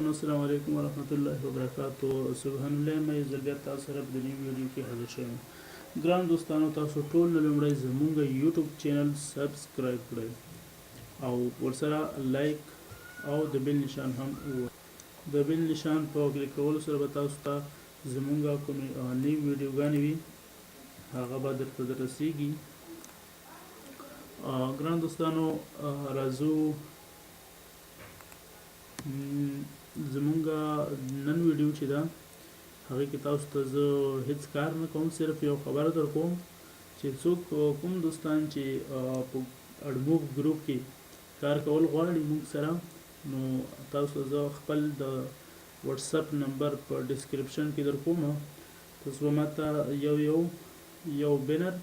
السلام علیکم ورحمت الله وبرکاتو. سبحان الله، مې زه بیا تاسو سره په دې ویډیو کې حاضر شوم. ګران دوستانو، تاسو ټول له لومړی زموږ یوټیوب چینل سبسکرایب کړئ او ورسره لایک او د بیل نشان هم د بیل نشان په کلیک کولو سره به تاسو ته زموږ کومې نوې ویډیوګانې وي هغه به درته رسیږي. ګران دوستانو، راځو زمونږ نن ویډیو چې ده هغې کې تاسو ته زه هیڅ کار نه کوم، صرف یو خبره در کوم چې څوک کوم دوستان چې په اړموب ګروپ کې کار کول غواړي موږ سره، نو تاسو ته زه خپل د واتساپ نمبر په ډسکرپشن کې در کوم. تاسو به ماته یو بینر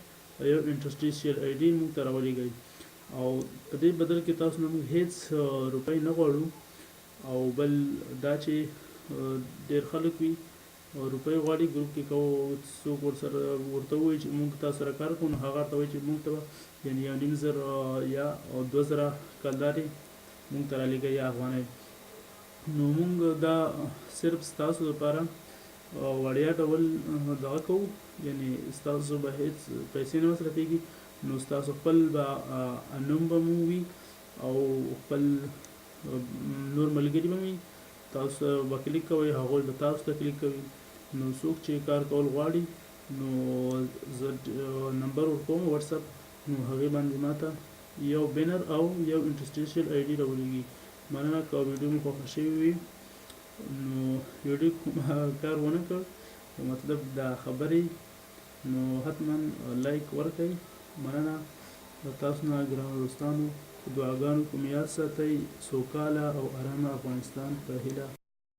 یو انټرسټیشیل آی ډي موږ ته راولېږئ او په دې بدل کې تاسو نه موږ هیڅ روپۍ نه غواړو. او بل دا چې ډېر خلک وي روپۍ غواړي ګروپ کې څوک ورته ووایي چې موږ تاسو سره کار کوو، نو هغه ورته وایي چې موږ ته به یعنې 1,500 یا 2,000 کلدارې موږ ته رالېږئ یا افغانۍ. نو موږ دا صرف ستاسو لپاره وړیا ډول دغه کوو، یعنې ستاسو به هیڅ پیسې نه مصرفېږي. نو ستاسو خپل به نوم به مو وي او خپل نور ملګري به وي، تاسو به کلیک کوئ، هغوی به تاسو ته کلیک کوي. نو څوک چې کار کول غواړي نو زه نمبر ورکوم واتساپ، نو هغې باندې ماته یو بینر او یو انټرسټیشیل آی ډي راولېږي. مننه. که ویډیو مو خوښه شوې وي نو ویډیو کوم کار ونه کړ مطلب دا خبرې، نو حتما لایک ورکړئ. مننه تاسو نه ګرانو دوستانو. په دعاګانو کې مې یاد ساتئ. سوکاله او ارامه افغانستان په هیله.